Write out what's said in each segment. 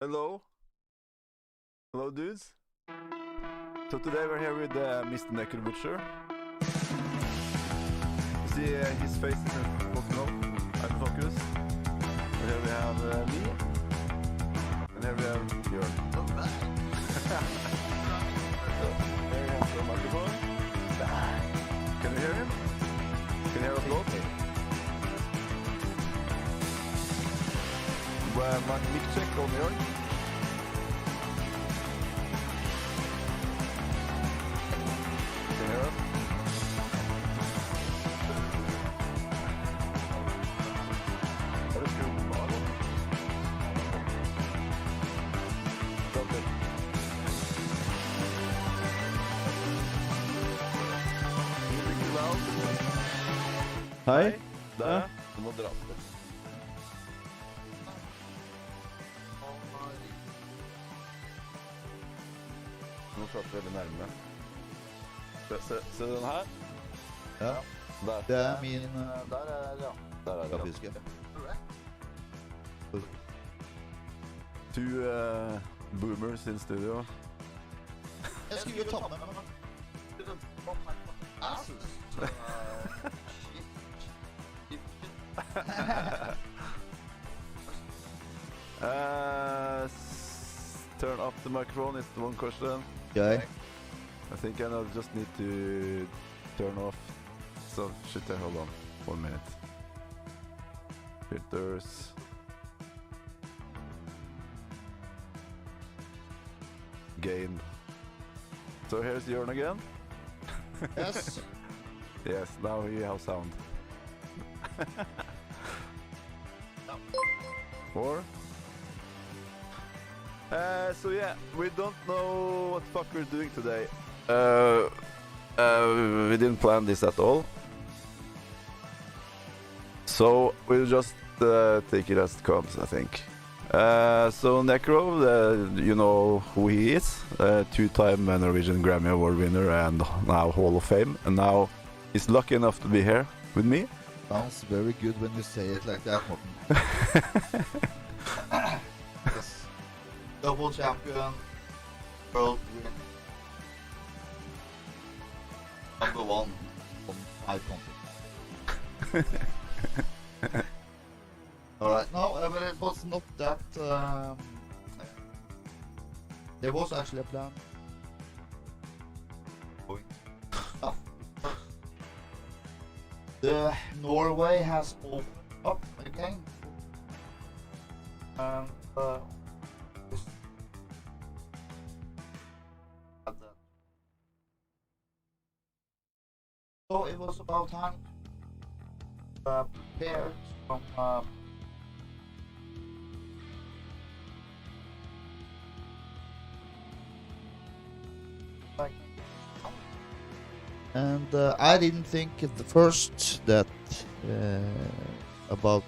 Hello. Hello, dudes. So today we're here with Mr. Necrobutcher. See, his face isn't focused on. I'm focused. And here we have me. And here we have Björn. So, here we have the microphone. Can you hear him? Can you hear us both? Mic check on Björn. Can you hear us? Är det kul bara? Hei. Der. Du må dra på det. Nå prater vi veldig nærme. Se den her? Ja. Der. Det er min Der er ja. Der er det. grafiske. Two boomers in studio. Jeg skulle jo ta med meg Asus. Turn up the microphone is the one question. Okay. I think I just need to turn off some shit there. Hold on. 1 minute. Filters. Gain. So here's Jørn again. Yes. Yes, now we have sound. 4. So yeah, we don't know what the fuck we're doing today. We didn't plan this at all. So we'll just take it as it comes, I think. So Necro, you know who he is. 2-time Norwegian Grammy Award winner and now Hall of Fame. And now he's lucky enough to be here with me. Sounds very good when you say it like that, Morten. Yes. Double champion, world win. Number 1 on my country. Alright, no, but it was not that. There was actually a plan. The Norway has opened up again. And so it was about time to prepare some and I didn't think at the first that about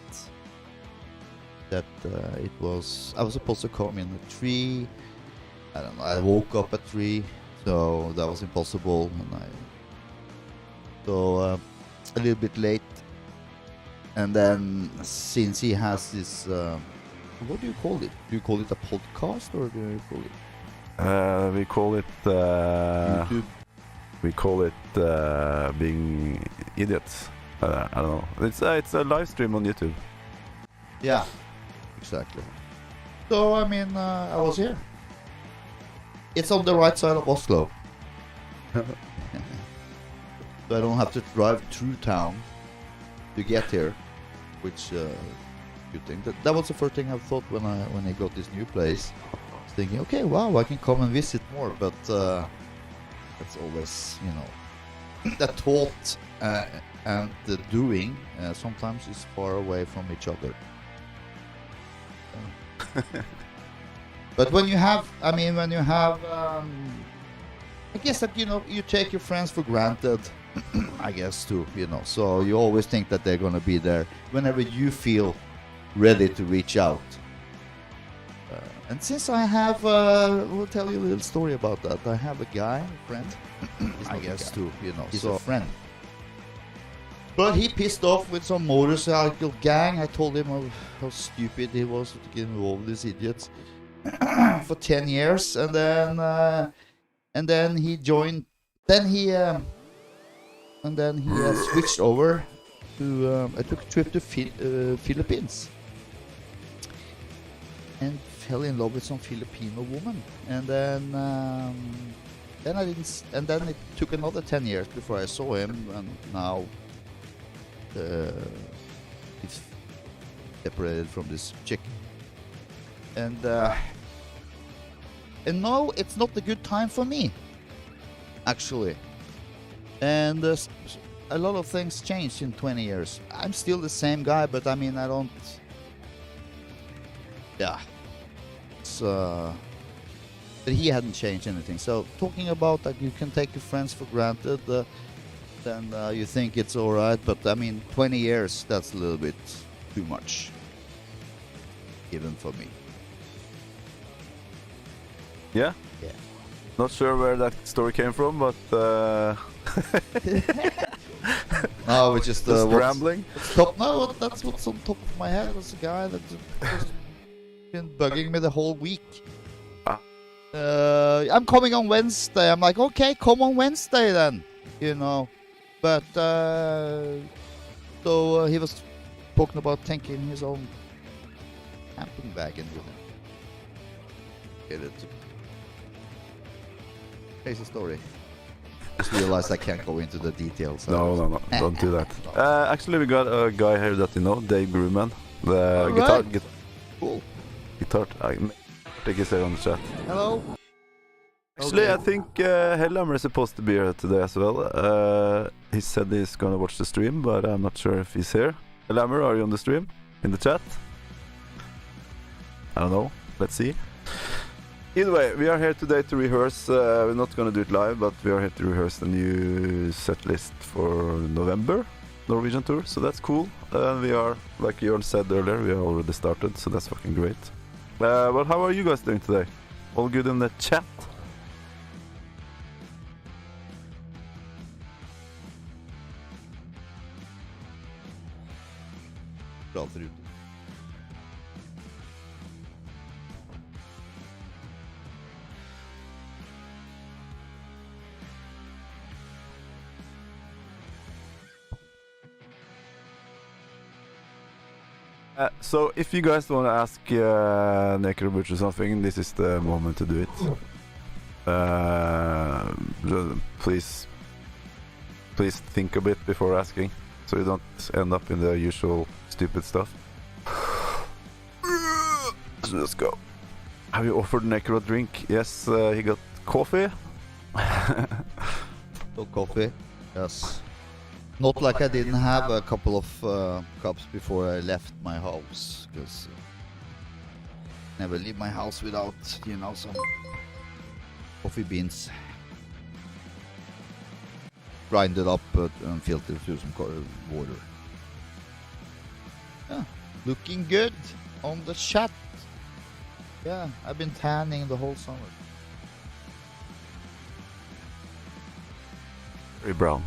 that it was I was supposed to come in at 3. I don't know, I woke up at 3, so that was impossible, and so a little bit late. And then since he has this what do you call it? Do you call it a podcast, or do you call it We call it YouTube? We call it being idiots. I don't know. It's a live stream on YouTube. Yeah, exactly. So I mean, I was here. It's on the right side of Oslo. So I don't have to drive through town to get here, which good thing. That was the first thing I thought when I got this new place. I was thinking, okay, wow, I can come and visit more, but that's always, you know, the thought and the doing sometimes is far away from each other. But when you have, I guess that, you know, you take your friends for granted, I guess too, you know, so you always think that they're gonna be there whenever you feel ready to reach out. And since I have, we'll tell you a little story about that. I have a guy, a friend, I guess too, you know, he's a friend. But he pissed off with some motorcycle gang. I told him how stupid he was to get involved with these idiots. for 10 years, and then he joined. Then he switched over to. I took a trip to Philippines, and fell in love with some Filipino woman, and then I didn't. And then it took another 10 years before I saw him, and now he's separated from this chick. And now it's not a good time for me, actually. And a lot of things changed in 20 years. I'm still the same guy, but I mean, I don't. Yeah. It's, but he hadn't changed anything. So talking about that, you can take your friends for granted, then you think it's all right. But I mean, 20 years, that's a little bit too much, even for me. Yeah? Yeah. Not sure where that story came from, but no, it's just rambling. No, that's what's on top of my head. That's a guy that has been bugging me the whole week. I'm coming on Wednesday. I'm like, okay, come on Wednesday then, you know. But so he was talking about taking his own camping bag and with him. Get it. Crazy story. Just realized I can't go into the details. No, don't do that. Actually, we got a guy here that you know, Dave Grumman, the Cool. guitar. I think he's here on the chat. Hello. Actually, Okay. I think Hellhammer is supposed to be here today as well. He said he's gonna watch the stream, but I'm not sure if he's here. Hellhammer, are you on the stream? In the chat? I don't know. Let's see. Either way, we are here today to rehearse. We're not gonna do it live, but we are here to rehearse the new set list for November Norwegian tour. So that's cool. We are, like Jørn said earlier, we are already started, so that's fucking great. Well, how are you guys doing today? All good in the chat? Bra through. So if you guys want to ask Necrobutcher something, this is the moment to do it. Please think a bit before asking, so you don't end up in the usual stupid stuff. So let's go. Have you offered Necro a drink? Yes, he got coffee. No coffee. Yes. Not like I didn't have a couple of cups before I left my house, because never leave my house without, you know, some coffee beans. Grinded up and filtered through some water. Yeah, looking good on the chat. Yeah, I've been tanning the whole summer. Very brown.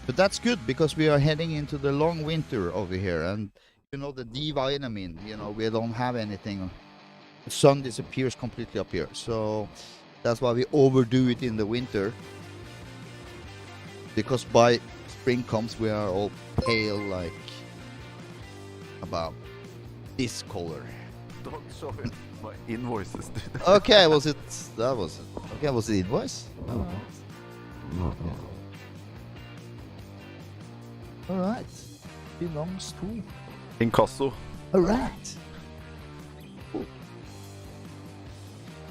But that's good, because we are heading into the long winter over here, and you know, the D vitamin, you know, we don't have anything. The sun disappears completely up here, so that's why we overdo it in the winter, because by spring comes we are all pale, like about this color. Don't show him my invoices, dude. Okay, was it invoice? Oh. No. Alright. Belongs to. Inkasso. Alright. Cool.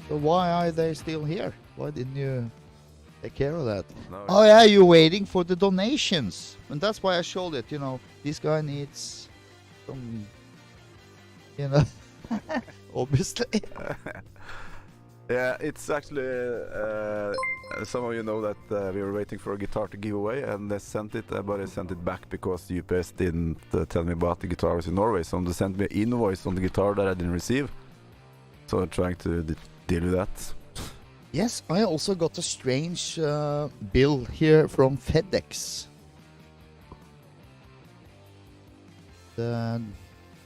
So why are they still here? Why didn't you take care of that? No, Oh yeah, you're waiting for the donations. And that's why I showed it, you know. This guy needs some, you know, obviously. Yeah, it's actually some of you know that we were waiting for a guitar to give away, and they sent it, but I sent it back because UPS didn't tell me about the guitars in Norway, so they sent me an invoice on the guitar that I didn't receive. So I'm trying to deal with that. Yes, I also got a strange bill here from FedEx.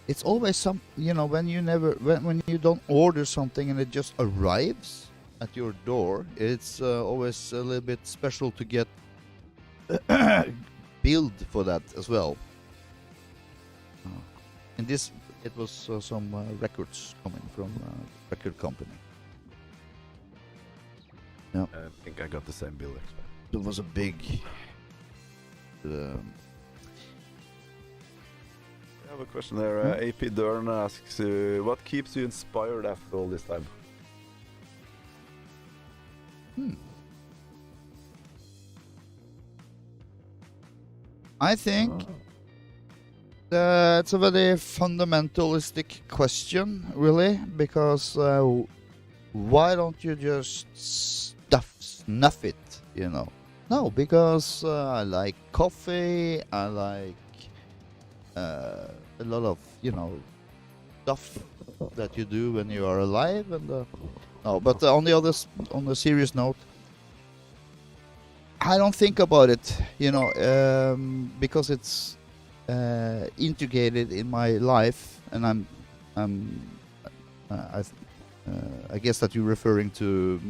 it's always some, you know, when you don't order something and it just arrives at your door, it's always a little bit special to get billed for that as well. In this, it was some records coming from record company. Yeah. I think I got the same bill. It was a big. I have a question there. AP Dern asks, what keeps you inspired after all this time? I think it's a very fundamentalistic question, really, because why don't you just snuff it, you know? No, because I like coffee, I like a lot of, you know, stuff that you do when you are alive, and no. But on the serious note, I don't think about it, you know, because it's integrated in my life, and I guess that you're referring to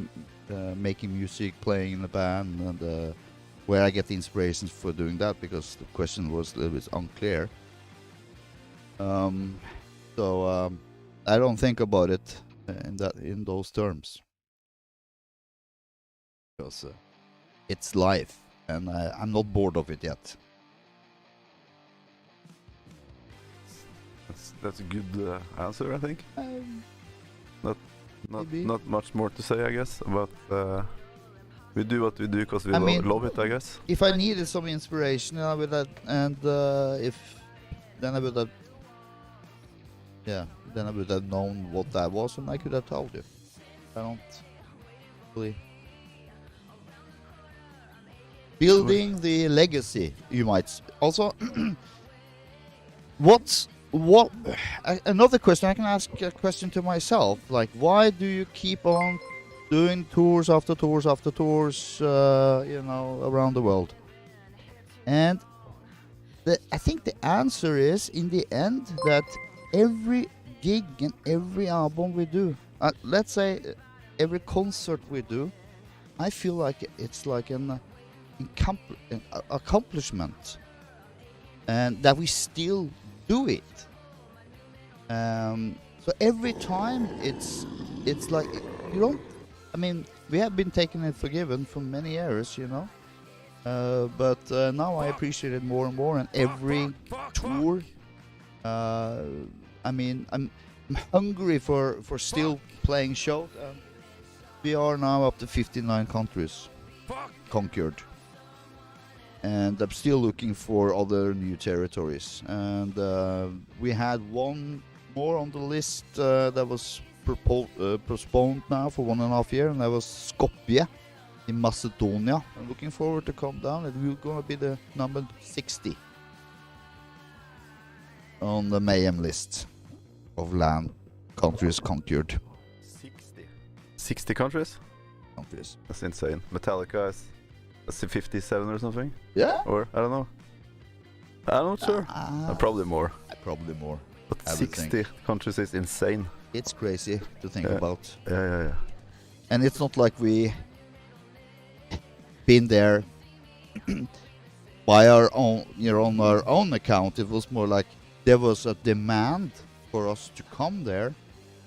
making music, playing in a band, and where I get the inspirations for doing that, because the question was a little bit unclear. So I don't think about it in those terms, because it's life, and I'm not bored of it yet. That's a good answer, I think. Maybe. Not much more to say, I guess. But we do what we do because we love it, I guess. If I needed some inspiration, I would have, and then I would have, then I would have known what that was, and I could have told you. I don't really. Building the legacy, you might also. Another question, I can ask a question to myself, like, why do you keep on doing tours after tours after tours, you know, around the world? And I think the answer is, in the end, that every gig and every album we do, let's say every concert we do, I feel like it's like an accomplishment, and that we still do it. So every time it's like, you don't, I mean, we have been taking it for given for many years, you know, but now I appreciate it more and more, and every tour, I mean, I'm hungry for still playing shows. We are now up to 59 countries conquered, and I'm still looking for other new territories. And we had one more on the list that was postponed now for 1.5 years, and that was Skopje in Macedonia. I'm looking forward to come down. It will gonna be the number 60 on the Mayhem list of countries conquered. 60 countries? Countries. That's insane. Metallica is 57 or something? Yeah? Or, I don't know. I'm not sure. Probably more. Probably more. But I would 60 think. countries is insane. It's crazy to think about. Yeah. And it's not like we been there by our own, on our own account. It was more like there was a demand for us to come there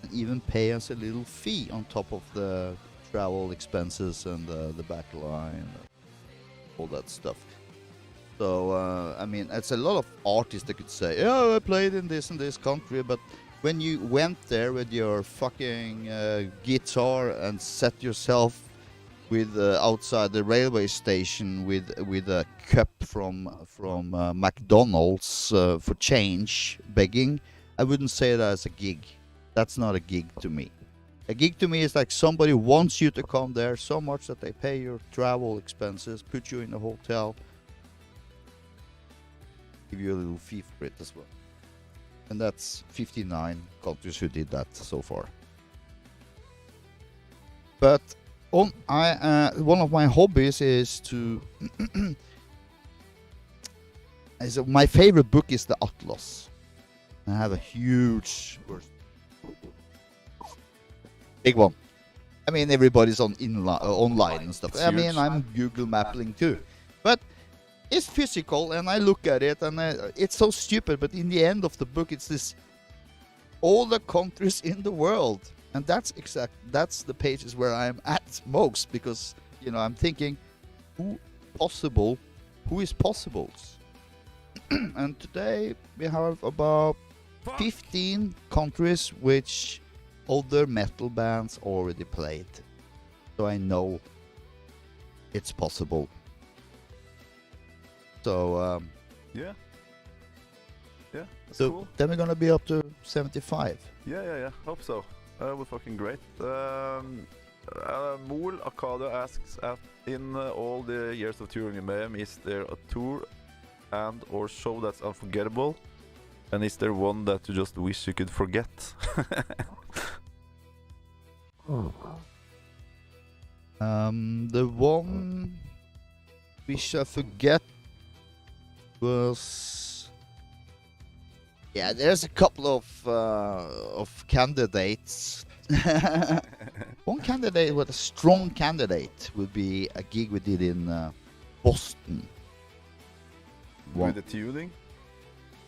and even pay us a little fee on top of the travel expenses and the back line, all that stuff. So I mean, it's a lot of artists that could say, "Oh, I played in this and this country," but when you went there with your fucking guitar and set yourself with outside the railway station with a cup from McDonald's for change, begging, I wouldn't say that as a gig. That's not a gig to me. A gig to me is like somebody wants you to come there so much that they pay your travel expenses, put you in a hotel, give you a little fee for it as well. And that's 59 countries who did that so far. But one of my hobbies is to my favorite book is the Atlas. I have a huge, big one. I mean, everybody's online and stuff. It's I mean, huge. I'm Google Mapping too, but it's physical, and I look at it, and it's so stupid. But in the end of the book, it's this all the countries in the world, and that's the pages where I'm at most, because I'm thinking, who is possibles? And today we have about 15 countries which other metal bands already played, so I know it's possible. So Yeah, that's so cool. then we're gonna be up to 75. Yeah. Hope so. We're fucking great. Mol Arcadia asks, in all the years of touring in Mayhem, is there a tour and or show that's unforgettable? And is there one that you just wish you could forget? The one wish I forget was, there's a couple of candidates. One candidate, with a strong candidate, would be a gig we did in Boston. With the tuning?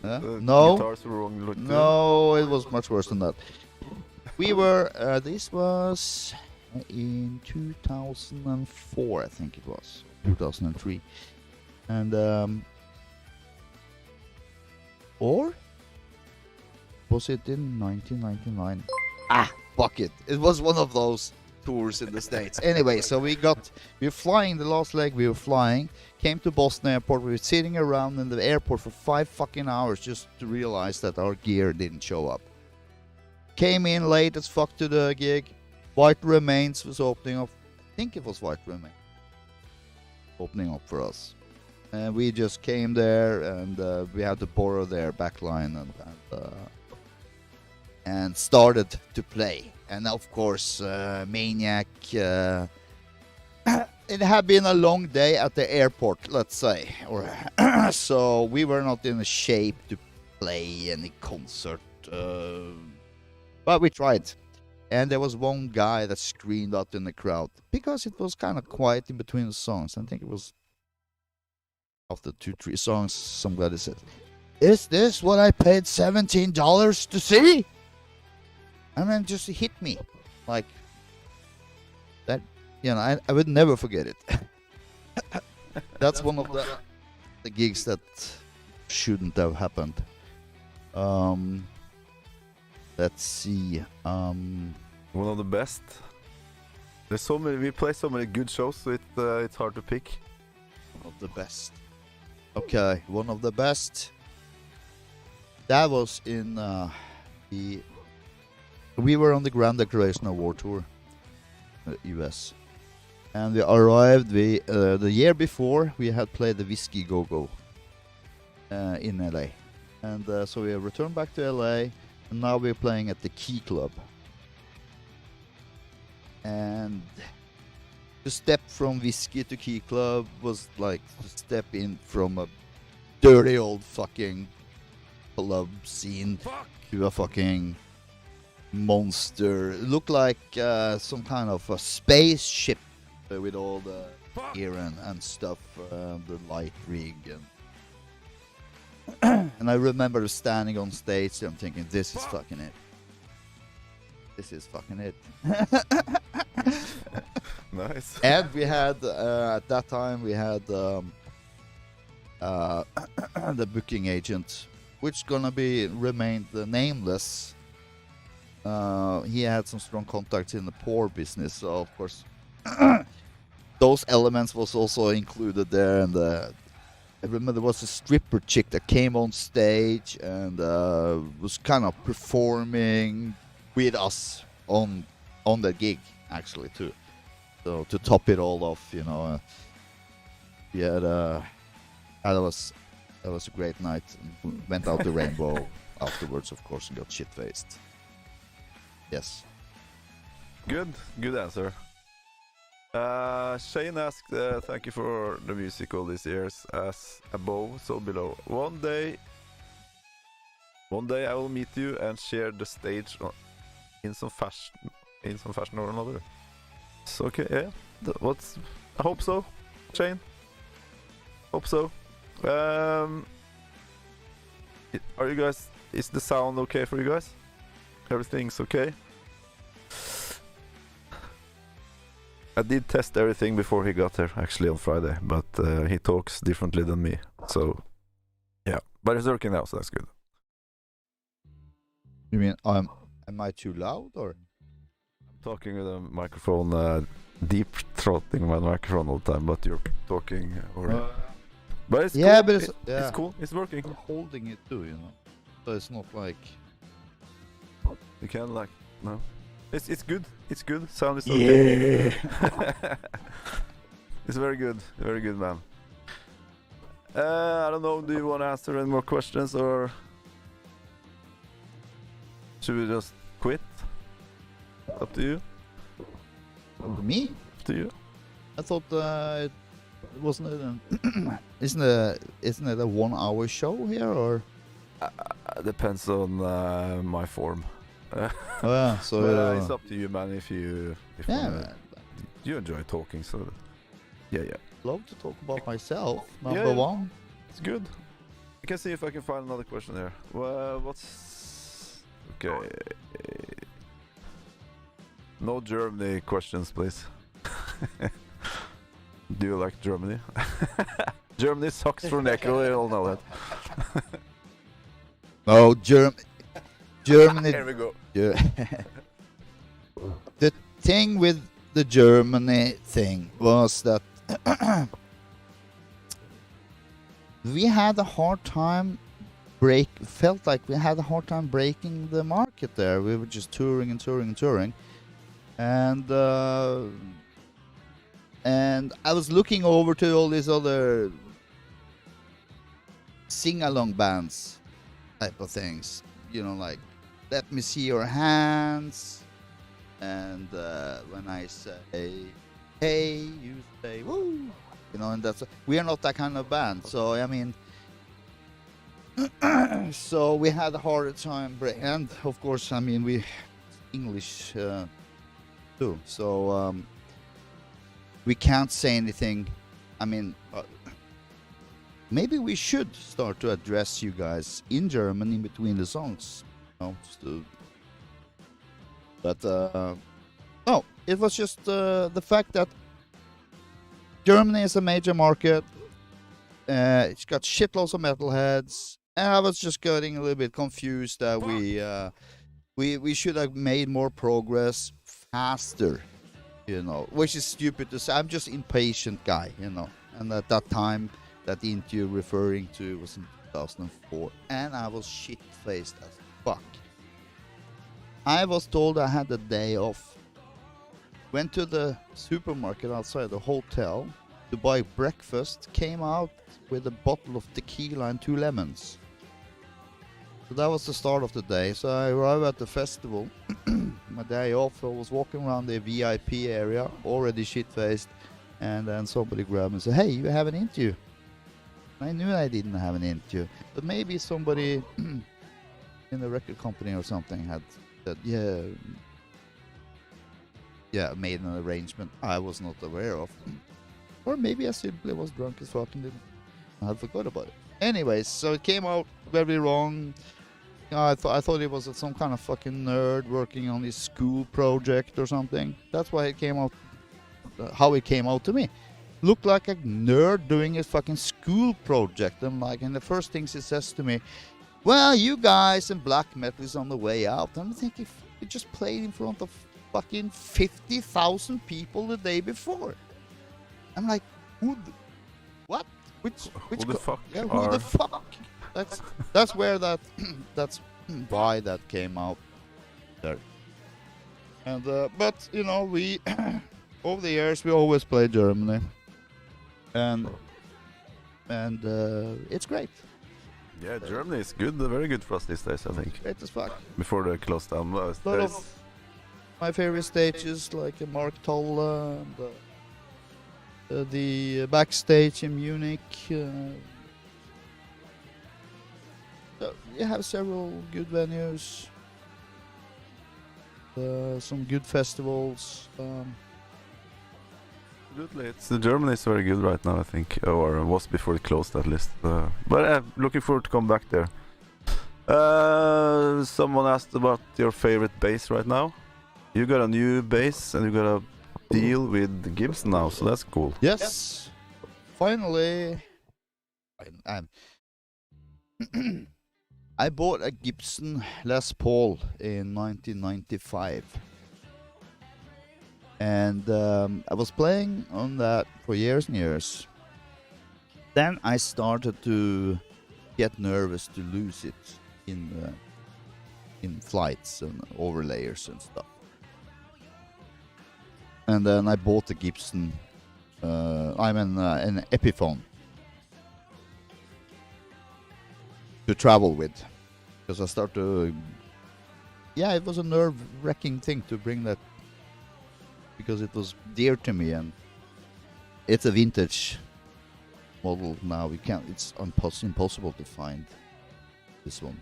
No, Guitars were wrong. no, it was much worse than that. We were, this was in 2004, I think it was, 2003. And, or was it in 1999? Fuck it. It was one of those tours in the States. Anyway, so we were flying the last leg, came to Boston Airport, we were sitting around in the airport for 5 fucking hours just to realize that our gear didn't show up. Came in late as fuck to the gig. White Remains was opening up. I think it was White Remains opening up for us. And we just came there, and we had to borrow their backline and started to play. And of course, Maniac. It had been a long day at the airport, let's say, so we were not in a shape to play any concert. But we tried. And there was one guy that screamed out in the crowd because it was kind of quiet in between the songs. I think it was after 2-3 songs, somebody said, "Is this what I paid $17 to see?" And then just hit me like that. I would never forget it. That's one of the gigs that shouldn't have happened. Let's see. One of the best. There's so many. We play so many good shows, so it's hard to pick. One of the best. Okay, one of the best. That was in we were on the Grand Declaration of War tour, US, and we arrived. The year before we had played the Whiskey Go Go in LA, and so we returned back to LA. And now we're playing at the Key Club. And to step from Whiskey to Key Club was like to step in from a dirty old fucking club scene to a fucking monster. It looked like some kind of a spaceship with all the gear and stuff, the light rig and and I remember standing on stage and thinking, this is fucking it. This is fucking it. Nice. And we had, at that time, we had the booking agent, which gonna remain nameless. He had some strong contacts in the porn business, so of course those elements was also included there. And I remember there was a stripper chick that came on stage and was kind of performing with us on the gig, actually, too. So to top it all off, we had that was a great night. And went out the rainbow afterwards, of course, and got shit faced. Yes. Good answer. Shane asked, thank you for the music all these years, as above, so below. One day One day I will meet you and share the stage in some fashion or another. It's okay, yeah. I hope so, Shane. Hope so. Are you guys? Is the sound okay for you guys? Everything's okay? I did test everything before he got here, actually, on Friday, but he talks differently than me, so yeah. But it's working now, so that's good. You mean am I too loud or? I'm talking with a microphone, deep throating my microphone all the time, but you're talking or. But it's yeah, cool. but It's cool. It's working. I'm holding it too, you know. So it's not like You can like no. It's good. It's good. Sound is okay. Yeah. It's very good, man. I don't know. Do you want to answer any more questions or should we just quit? Up to you. me? Up to you. I thought it wasn't it isn't it a 1 hour show here or? Depends on my form. Oh yeah, so it's up to you, man. If yeah, man. You enjoy talking, so yeah. Love to talk about myself. Yeah, Number one. It's good. I can see if I can find another question there. What's okay? No Germany questions, please. Do you like Germany? Germany sucks for Necro. We all know that. No, Germany. Here we go. The thing with the Germany thing was that we had a hard time felt like we had a hard time breaking the market there. We were just touring and I was looking over to all these other sing-along bands type of things, you know, like Let Me See Your Hands, and when I say hey, you say woo, you know, and we are not that kind of band, so I mean so we had a harder time and of course I mean we English too, so we can't say anything. I mean maybe we should start to address you guys in German in between the songs, you know, but no, it was just the fact that Germany is a major market. It's got shitloads of metalheads, and I was just getting a little bit confused that we should have made more progress faster, you know, which is stupid to say. I'm just impatient guy, you know, and at that time that the interview referring to was in 2004, and I was shit-faced as fuck. I was told I had a day off. Went to the supermarket outside the hotel to buy breakfast, came out with a bottle of tequila and 2 lemons. So that was the start of the day. So I arrived at the festival, my day off. I was walking around the VIP area, already shit-faced, and then somebody grabbed me and said, hey, you have an interview. I knew I didn't have an interview, but maybe somebody in the record company or something had said, yeah, made an arrangement I was not aware of. Or maybe I simply was drunk as fuck and I forgot about it. Anyways, so it came out very wrong. I thought it was some kind of fucking nerd working on his school project or something. That's why it came out, how it came out to me. Looked like a nerd doing his fucking school project. And the first things he says to me, well, you guys in black metal is on the way out. I'm thinking, you just played in front of fucking 50,000 people the day before. I'm like, what? Which who the fuck? Yeah, who the fuck? That's where that's why that came out there. And but you know, we over the years we always play Germany, and it's great. Yeah, Germany is good, very good for us these days, I think. Great as fuck. Before they closed down. A lot of my favorite stages, like Mark Tolle and the backstage in Munich. So we have several good venues, some good festivals. Absolutely, it's Germany is very good right now, I think, or was before it closed at least. But looking forward to come back there. Someone asked about your favorite bass right now. You got a new bass and you got a deal with Gibson now, so that's cool. Yes, finally, I bought a Gibson Les Paul in 1995. And I was playing on that for years and years. Then I started to get nervous to lose it in flights and overlayers and stuff. And then I bought a Gibson. An Epiphone to travel with, because I started to. Yeah, it was a nerve-wracking thing to bring that, because it was dear to me, and it's a vintage model now. We can't. It's impossible to find this one.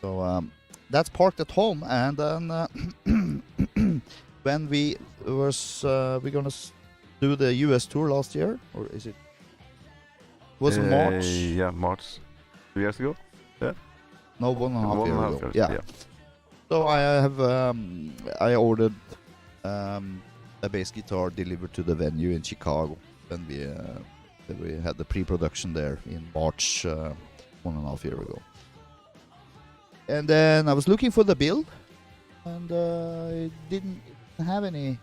So that's parked at home, and then when we're gonna do the US tour last year, or is it? Was it March? Yeah, March. 2 years ago. Yeah. No, 1.5 years ago. Yeah. Yeah. So I have I ordered a bass guitar delivered to the venue in Chicago when we had the pre-production there in March 1.5 years ago. And then I was looking for the bill, and it didn't have any.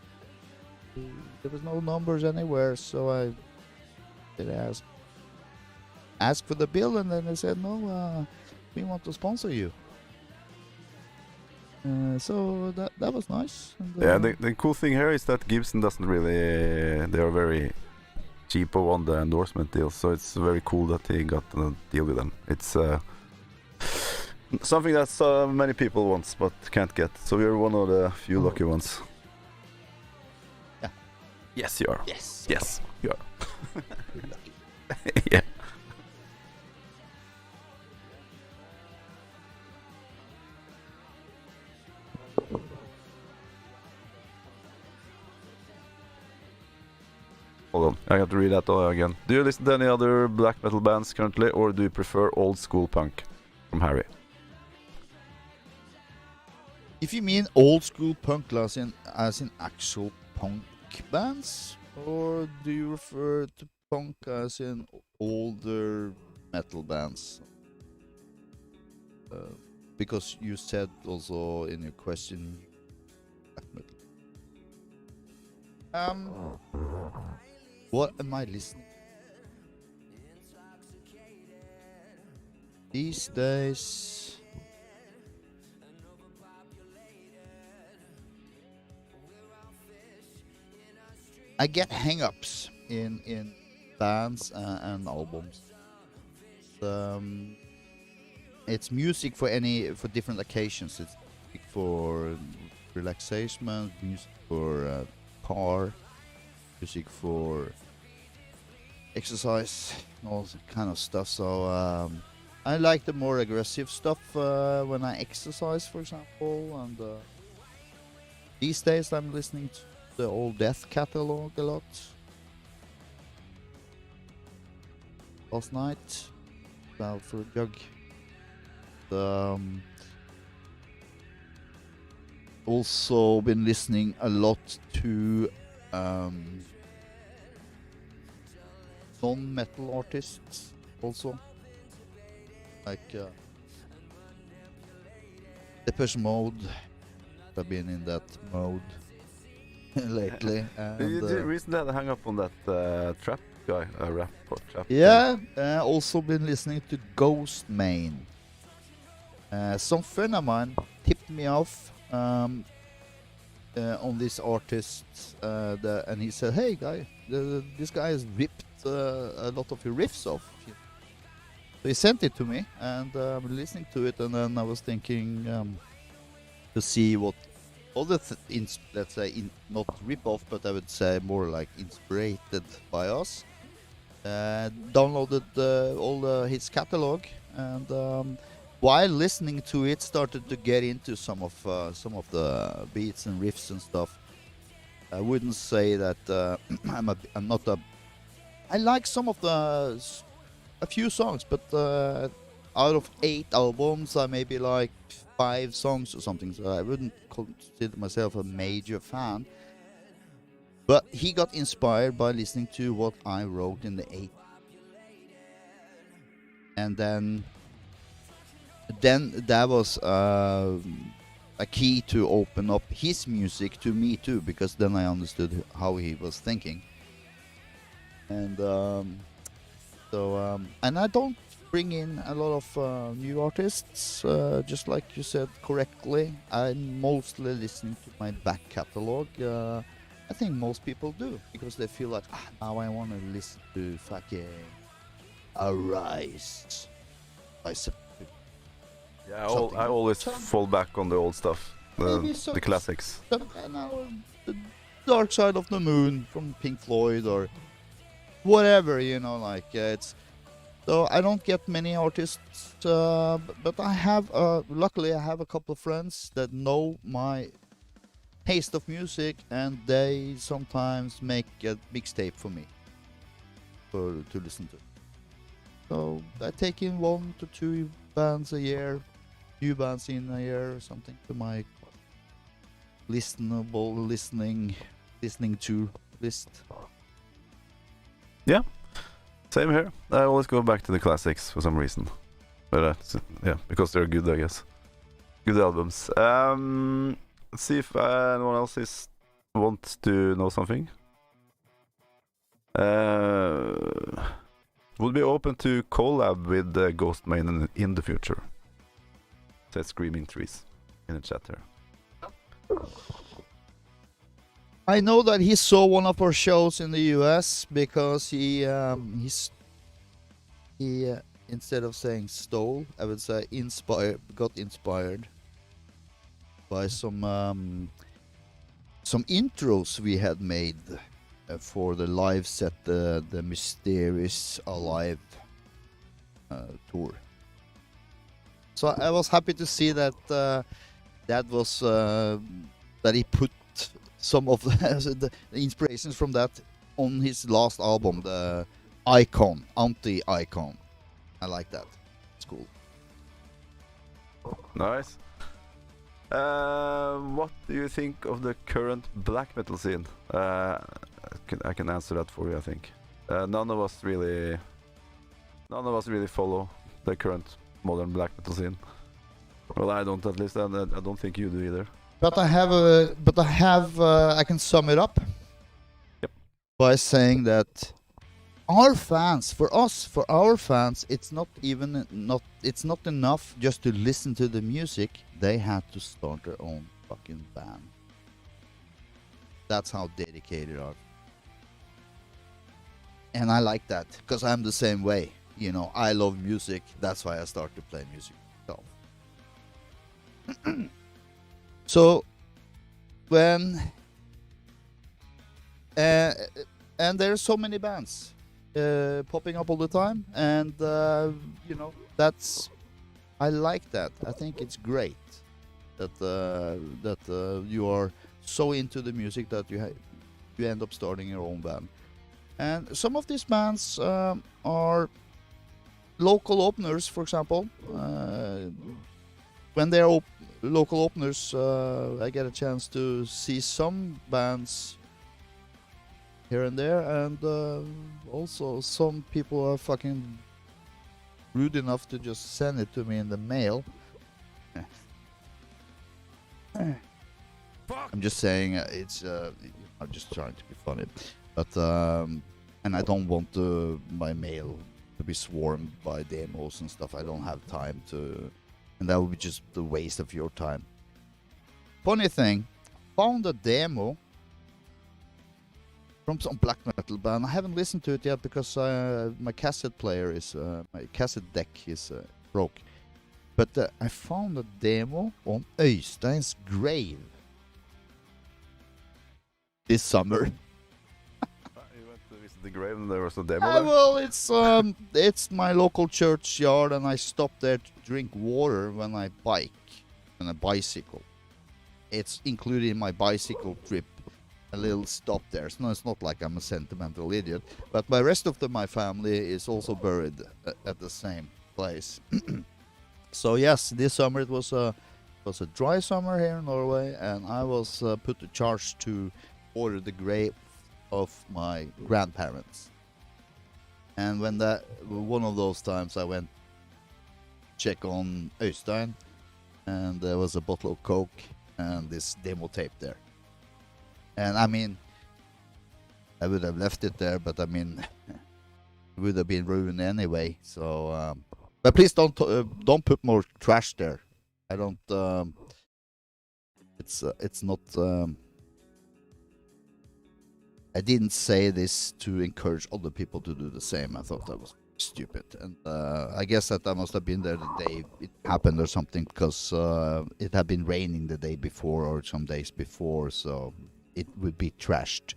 There was no numbers anywhere, so I did ask for the bill, and then they said, no, we want to sponsor you. So that was nice. And, yeah, the cool thing here is that Gibson doesn't really. They are very cheapo on the endorsement deals, so it's very cool that he got a deal with them. It's something that many people want but can't get. So we're one of the few lucky ones. Yeah. Yes, you are. Yes. Yes, you are. You're lucky. Yeah. Hold on, I got to read that again. Do you listen to any other black metal bands currently, or do you prefer old school punk? From Harry. If you mean old school punk, as in actual punk bands, or do you refer to punk as in older metal bands? Because you said also in your question black metal. What am I listening these days? I get hang-ups in bands and albums. It's music for different occasions. It's music for relaxation, music for car, music for exercise, all kind of stuff. So I like the more aggressive stuff when I exercise, for example. And these days I'm listening to the old Death catalog a lot. Last night, out for a jog. Also been listening a lot to non-metal artists also, like Depeche Mode. I've been in that mode lately. You recently had a hang up on that trap guy, rap or trap. Yeah, also been listening to Ghost Main. Some friend of mine tipped me off on this artist, and he said, "Hey, guy, this guy has ripped a lot of your riffs off." So he sent it to me, and I'm listening to it, and then I was thinking to see what other let's say not rip off, but I would say more like inspired by us. Downloaded all his catalog, and while listening to it, started to get into some of the beats and riffs and stuff. I wouldn't say that I'm not a. I like some of a few songs, but out of 8 albums, I maybe like 5 songs or something. So I wouldn't consider myself a major fan. But he got inspired by listening to what I wrote in the 80s. And then that was a key to open up his music to me too, because then I understood how he was thinking. And and I don't bring in a lot of new artists, just like you said correctly. I'm mostly listening to my back catalog. I think most people do, because they feel like, now I want to listen to fucking Arise. Yeah, I always fall back on the old stuff, the classics. The Dark Side of the Moon from Pink Floyd or whatever, like it's. So I don't get many artists, but I have, luckily I have a couple of friends that know my taste of music, and they sometimes make a mixtape for me to listen to. So I take in 1 to 2 bands a year, new bands in a year or something to my listening to list. Yeah, same here. I always go back to the classics for some reason, but yeah, because they're good, I guess. Good albums. Let's see if anyone else wants to know something. Would be open to collab with Ghost Main in the future. Says Screaming Trees in the chat here. I know that he saw one of our shows in the US, because he instead of saying stole, I would say got inspired by some intros we had made for the live set, the Mysterious Alive tour. So I was happy to see that that he put some of the inspirations from that on his last album, the Icon, Anti-Icon. I like that. It's cool. Nice. What do you think of the current black metal scene? I can answer that for you, I think. None of us really follow the current modern black metal scene. Well, I don't, at least, and I don't think you do either. But I can sum it up. Yep. By saying that our fans, for our fans, it's not enough just to listen to the music. They have to start their own fucking band. That's how dedicated are. And I like that, because I'm the same way. I love music. That's why I start to play music. So when and there are so many bands popping up all the time, and that's, I like that. I think it's great that you are so into the music that you end up starting your own band. And some of these bands are local openers, for example. When they're local openers, I get a chance to see some bands here and there, and also some people are fucking rude enough to just send it to me in the mail. I'm just saying, it's I'm just trying to be funny, but and I don't want my mail to be swarmed by demos and stuff. I don't have time to, and that would be just a waste of your time. Funny thing, found a demo from some black metal band. I haven't listened to it yet because my cassette player is my cassette deck is broke. But I found a demo on Øystein's Grave this summer. You went to visit the grave and there was a demo there? Well, it's my local churchyard, and I stop there to drink water when I bike, on a bicycle. It's included in my bicycle trip. A little stop there. So no, it's not like I'm a sentimental idiot, but my rest of my family is also buried at the same place. So yes, this summer it was a dry summer here in Norway, and I was put to charge to order the grave of my grandparents. And when one of those times I went check on Øystein, and there was a bottle of Coke and this demo tape there. And I mean, I would have left it there, but I mean, it would have been ruined anyway. So, but please don't put more trash there. I don't. It's not. I didn't say this to encourage other people to do the same. I thought that was stupid, and I guess that I must have been there the day it happened or something, because it had been raining the day before or some days before, so it would be trashed.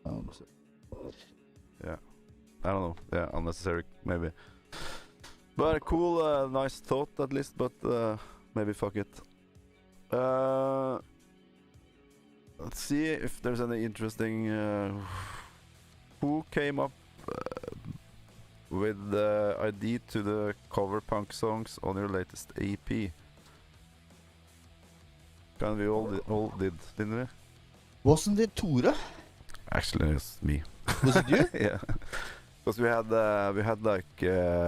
So. Yeah, I don't know. Yeah, unnecessary maybe. But a cool, nice thought at least. But maybe fuck it. Let's see if there's any interesting. Who came up with the idea to the cover punk songs on your latest EP? Kind we all did, didn't we? Wasn't it Tore? Actually, it's me. Was it you? Yeah, because we had like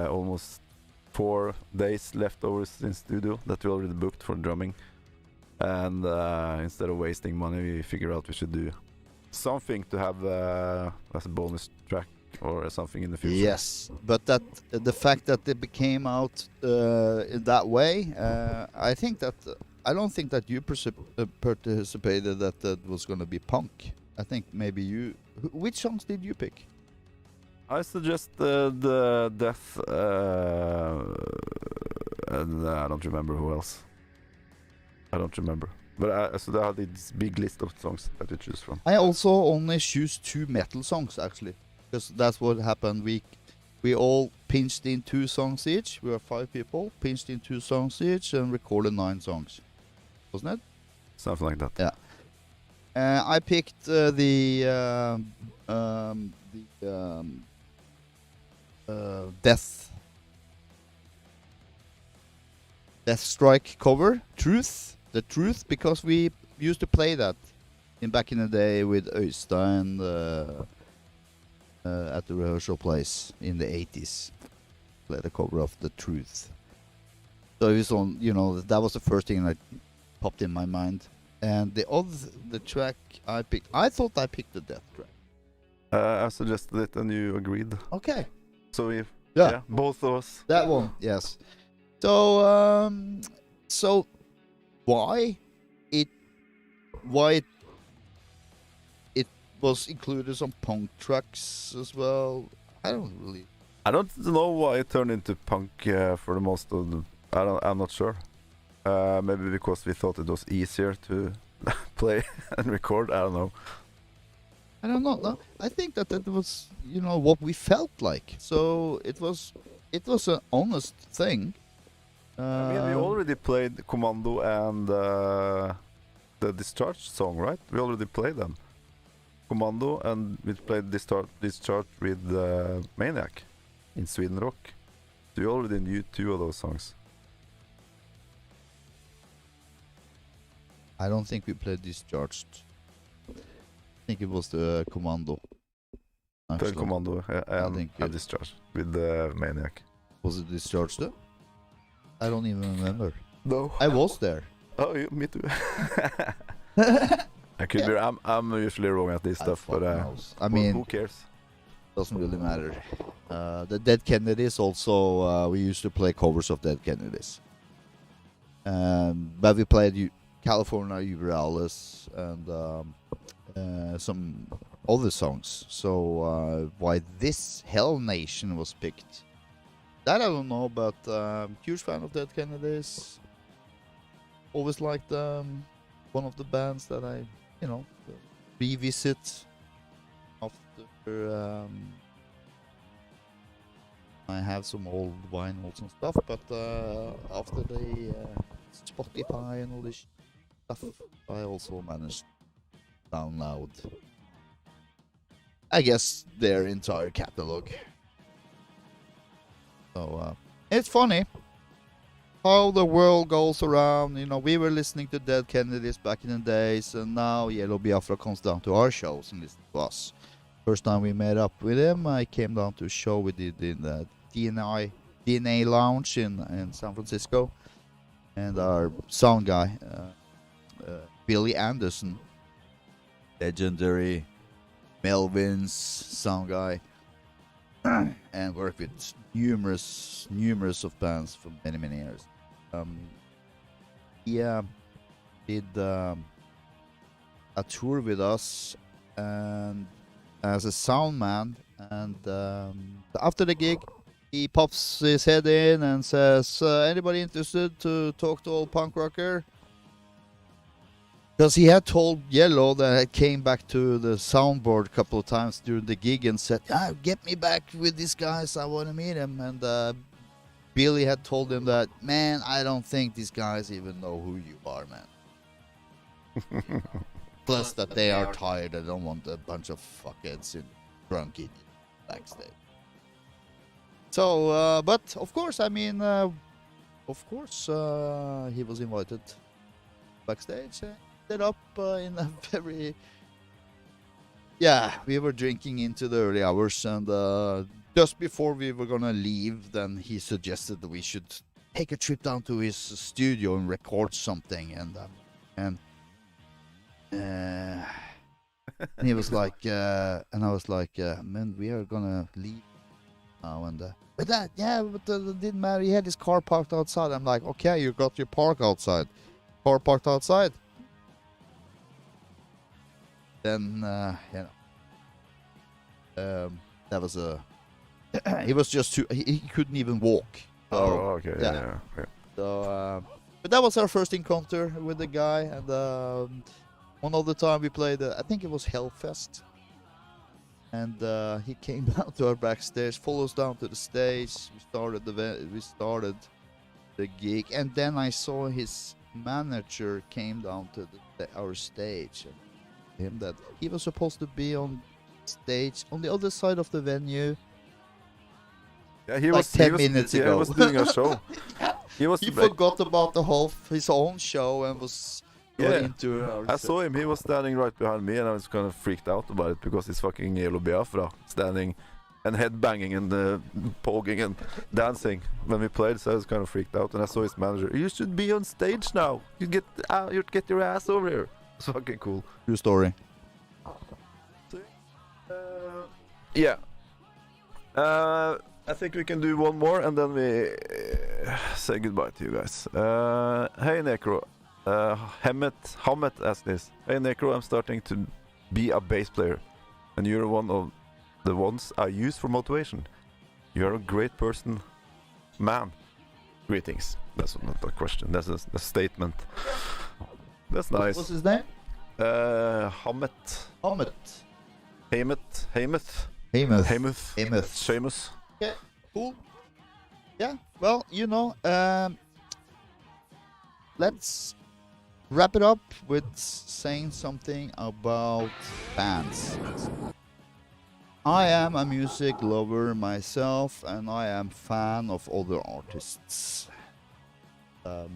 almost 4 days leftovers in studio that we already booked for drumming, and instead of wasting money, we figured out we should do something to have as a bonus track or something in the future. Yes, but the fact that it became out in that way, I don't think that you participated that was going to be punk. I think maybe you. Which songs did you pick? I suggest the Death, and I don't remember who else. I don't remember. But so I had this big list of songs that you choose from. I also only choose 2 metal songs, actually, because that's what happened. We all pinched in 2 songs each. We were 5 people, pinched in 2 songs each, and recorded 9 songs. Wasn't it? Something like that. Yeah. I picked the Death Strike cover, The Truth, because we used to play that back in the day with Øystein at the rehearsal place in the 80s. Play the cover of The Truth. So it was on, that was the first thing that popped in my mind. And the track I picked, I thought I picked the Death track. I suggested it and you agreed. Okay. So yeah, both of us. That one, yes. So so why it was included some punk tracks as well? I don't know why it turned into punk for the most of the. I'm not sure. Maybe because we thought it was easier to play and record. I don't know. No. I think that was what we felt like. So it was an honest thing. I mean, we already played Commando and the Discharge song, right? We already played them. Commando, and we played Discharge with Maniac in Sweden Rock. So we already knew 2 of those songs. I don't think we played Discharged. I think it was the Commando. Played Commando and Discharge with the Maniac. Was it Discharged though? I don't even remember. No. I was there. Oh, me too. I could be. I'm usually wrong at this stuff, but I mean, who cares? Doesn't really matter. The Dead Kennedys also. We used to play covers of Dead Kennedys. But we played California Uveralis and some other songs. So why this Hell Nation was picked, that I don't know. But huge fan of Dead Kennedys. Always liked one of the bands that I revisit after I have some old vinyls and stuff, but after the Spotify and all this stuff, I also managed to download, I guess, their entire catalog. So it's funny how the world goes around. You know, we were listening to Dead Kennedys back in the days, and now Yellow Biafra comes down to our shows and listens to us. First time we met up with him, I came down to a show we did in the DNA Lounge in San Francisco, and our sound guy, Billy Anderson, legendary Melvin's sound guy, and worked with numerous of bands for many years. He did a tour with us and as a sound man, and after the gig he pops his head in and says, anybody interested to talk to old punk rocker? Because he had told Yellow that I came back to the soundboard a couple of times during the gig and said, get me back with these guys, I want to meet him. And Billy had told him that, man, I don't think these guys even know who you are, man. Plus that they are tired, they don't want a bunch of fuckheads in drunk idiots backstage. So, but of course, I mean, he was invited backstage. Ended up in a very, we were drinking into the early hours, and just before we were gonna leave, then he suggested that we should take a trip down to his studio and record something, and he was like, and I was like, man, we are gonna leave now, and but that, but it didn't matter. He had his car parked outside. I'm like, okay, you got your car parked outside. Then that was a he was just too, he couldn't even walk. So, okay, yeah. So but that was our first encounter with the guy, and one other time we played I think it was Hellfest, and he came down to our backstage, followed us down to the stage. We started the gig, and then I saw his manager came down to our stage, and him that he was supposed to be on stage on the other side of the venue. Yeah, he like was 10 minutes ago. He was doing a show. He forgot about his own show and was going into our I saw him. He was standing right behind me, and I was kind of freaked out about it because he's fucking Yellow Biafra standing and headbanging and pogging and dancing when we played. So I was kind of freaked out, and I saw his manager. You should be on stage now. You get your ass over here. It's fucking cool. True story. Yeah. I think we can do one more, and then we say goodbye to you guys. Hey Necro. Hamet asked this. Hey Necro, I'm starting to be a bass player, and you're one of the ones I use for motivation. You're a great person, man. Greetings. That's not a question. That's a statement. That's nice. What's his name? Hamet. Seamus. Yeah, cool. Yeah, well, let's wrap it up with saying something about bands. I am a music lover myself, and I am fan of other artists. So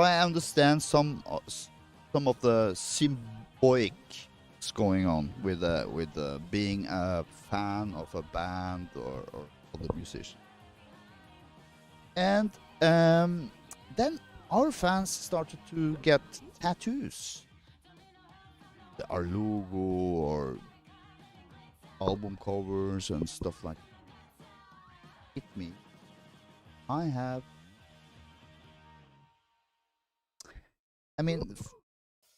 I understand some of the symbolic going on with being a fan of a band or other musician. And then our fans started to get tattoos, our logo or album covers and stuff like that. Hit me.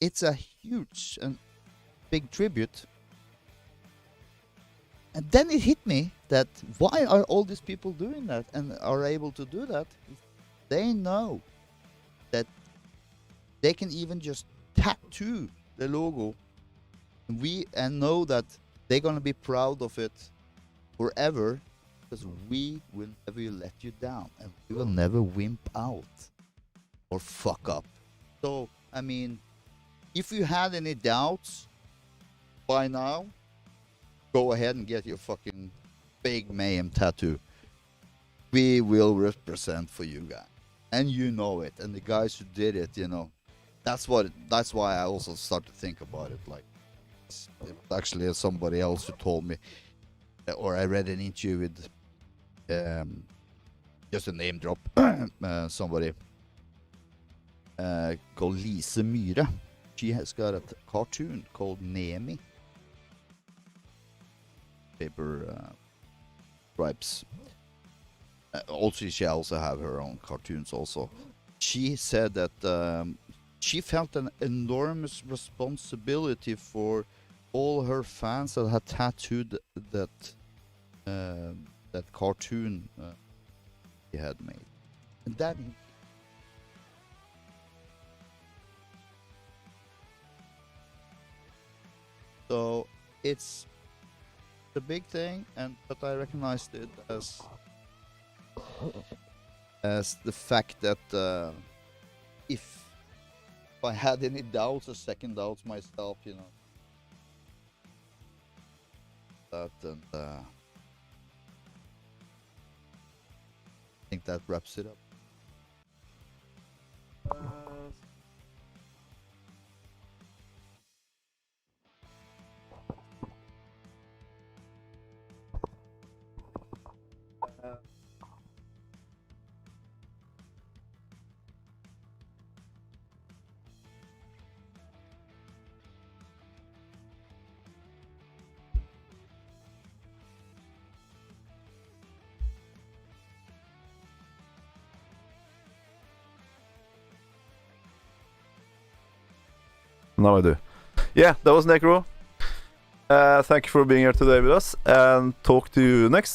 It's a huge and big tribute. And then it hit me that why are all these people doing that and are able to do that? They know that They can even just tattoo the logo. And know that they're gonna be proud of it forever, because we will never let you down, and we will never wimp out or fuck up. So, I mean, if you had any doubts by now, go ahead and get your fucking big mayhem tattoo. We will represent for you guys, and you know it. And the guys who did it, you know, that's why I also start to think about it. Like, it was actually somebody else who told me, or I read an interview with, just a name drop, somebody called Lise Myhre. She has got a cartoon called Nemi. Paper stripes. Also, she also have her own cartoons also. She said that she felt an enormous responsibility for all her fans that had tattooed that cartoon he had made. And that so it's the big thing, but I recognized it as the fact that if I had any doubts or second doubts myself, you know, that, and I think that wraps it up. Now I do. Yeah, that was Necro. Thank you for being here today with us, and talk to you next